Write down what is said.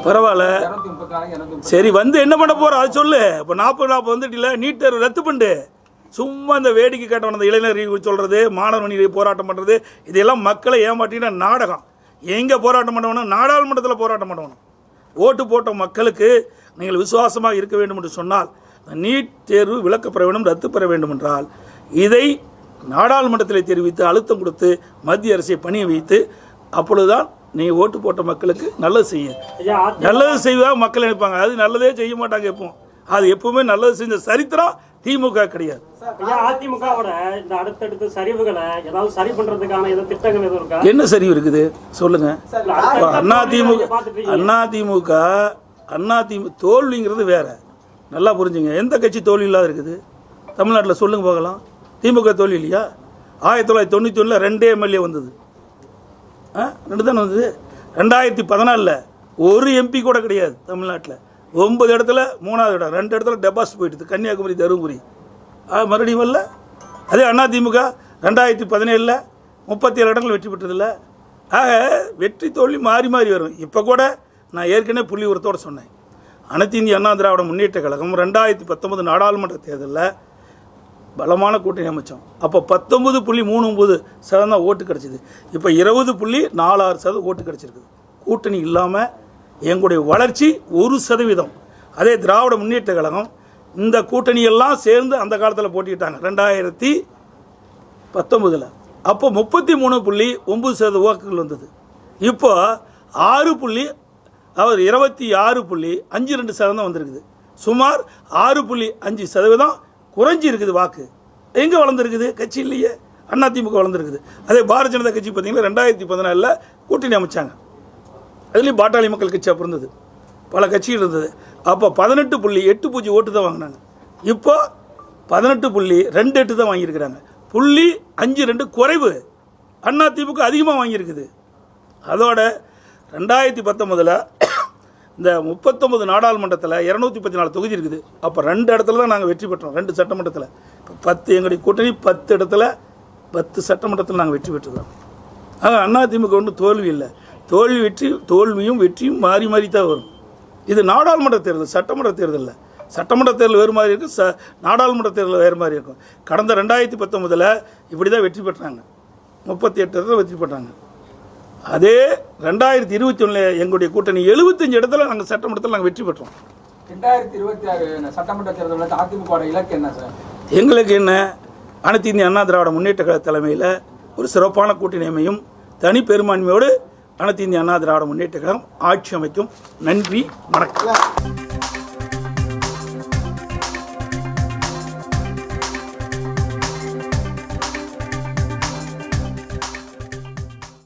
பரவாயில்ல, சரி வந்து என்ன பண்ண போற அது சொல்லு. இப்போ 40 வந்துட்டு நீட் தேர்வு ரத்து பண்ணு. சும்மா இந்த வேடிக்கை காட்டணும், அந்த இளைஞர் சொல்றது, மாணவ போராட்டம் பண்றது, இதெல்லாம் மக்களை ஏமாற்றின நாடகம். எங்க போராட்டம் பண்ணணும்? நாடாளுமன்றத்தில் போராட்டம் பண்ணணும். ஓட்டு போட்ட மக்களுக்கு நீங்கள் விசுவாசமாக இருக்க வேண்டும் என்று சொன்னால் நீட் தேர்வு விலக்கப்பட வேண்டும், ரத்து பெற வேண்டும் என்றால் இதை நாடாளுமன்றத்தில் தெரிவித்து அழுத்தம் கொடுத்து மத்திய அரசை பணிய வைத்து அப்பொழுதுதான் நீ ஓட்டு போட்ட மக்களுக்கு நல்லது செய்ய. நல்லது செய்வதாக மக்கள் நினைப்பாங்க, அது நல்லதே செய்ய மாட்டாங்க. அது எப்பவுமே நல்லது செஞ்ச சரித்திரம் திமுக கிடையாது. அதிமுகவோட இந்த அடுத்தடுத்த சரிவுகளை ஏதாவது சரி பண்றதுக்கான திட்டங்கள் எதுவும் இருக்கா? என்ன சரிவு இருக்குது சொல்லுங்க. அதிமுக தோல்விங்கிறது வேற, நல்லா புரிஞ்சுங்க. எந்த கட்சி தோல்வி இல்லாத இருக்குது தமிழ்நாட்டில் சொல்லுங்க பார்க்கலாம். திமுக தோல்வி இல்லையா? 1991 2 எம்எல்ஏ வந்தது, 2 தானே வந்தது. 2014 ஒரு எம்பி கூட கிடையாது தமிழ்நாட்டில். 9 இடத்துல 3வது இடம், 2 இடத்துல டெபாசிட் போயிட்டு, கன்னியாகுமரி, தருமபுரி. மறுபடியும் வரல. அதே அதிமுக 2017 37 இடங்கள் வெற்றி பெற்றதில்லை. ஆக வெற்றி தோல்வி மாறி மாறி வரும். இப்போ கூட நான் ஏற்கனவே புள்ளி உரத்தோடு சொன்னேன், அனைத்து இந்திய அண்ணா திராவிட முன்னேற்ற கழகம் 2019 நாடாளுமன்ற தேர்தலில் பலமான கூட்டணி அமைச்சோம். அப்போ 19.39% ஓட்டு கிடச்சிது. இப்போ 20.46% ஓட்டு கிடச்சிருக்குது. கூட்டணி இல்லாமல் எங்களுடைய வளர்ச்சி 1%. அதே திராவிட முன்னேற்ற கழகம் இந்த கூட்டணியெல்லாம் சேர்ந்து அந்த காலத்தில் போட்டிக்கிட்டாங்க 2019. அப்போ 33.9% வாக்குகள் வந்தது. இப்போ 26.52% வந்திருக்குது. சுமார் 6.5% குறைஞ்சி இருக்குது வாக்கு. எங்கே வளர்ந்துருக்குது? கட்சி இல்லையே, அதிமுக வளர்ந்துருக்குது. அதே பாரதிய ஜனதா கட்சி பார்த்தீங்கன்னா 2014 கூட்டணி அமைச்சாங்க. அதுலேயும் பாட்டாளி மக்கள் கட்சி அப்போ இருந்தது, பல கட்சிகள் இருந்தது. அப்போ 18.80 ஓட்டு தான் வாங்கினாங்க. இப்போ 18.28 தான் வாங்கியிருக்கிறாங்க. 0.52 குறைவு. அதிமுக அதிகமாக வாங்கியிருக்குது. அதோட 2019 இந்த 39 நாடாளுமன்றத்தில் 214 தொகுதி இருக்குது. அப்போ 2 இடத்துல தான் நாங்கள் வெற்றி பெற்றோம், 2 சட்டமன்றத்தில். இப்போ 10 எங்களுடைய கூட்டணி 10 இடத்துல 10 சட்டமன்றத்தில் நாங்கள் வெற்றி பெற்றுக்கிறோம். ஆக அதிமுக ஒன்றும் தோல்வி இல்லை. தோல்வியும் வெற்றியும் மாறி மாறி தான் வரும். இது நாடாளுமன்ற தேர்தல், சட்டமன்ற தேர்தல் இல்லை. சட்டமன்ற தேர்தல் வேறு மாதிரி இருக்கும், நாடாளுமன்ற தேர்தல் வேறு மாதிரி இருக்கும். கடந்த 2019 இப்படி தான் வெற்றி பெற்றாங்க, 38 இடத்துல வெற்றி பெற்றாங்க. அதே 2021 எங்களுடைய கூட்டணி 75 இடத்துல நாங்கள் சட்டமன்றத்தில் நாங்கள் வெற்றி பெற்றோம். 2026 சட்டமன்ற தேர்தலில் அதிமுக இலக்கு என்ன சார்? எங்களுக்கு என்ன, அனைத்து இந்திய அண்ணா திராவிட முன்னேற்ற கழக தலைமையில் ஒரு சிறப்பான கூட்டணி அமையும், தனி பெரும்பான்மையோடு அனைத்து இந்திய அண்ணா திராவிட முன்னேற்ற கழகம் ஆட்சி அமைக்கும். நன்றி, வணக்கம்.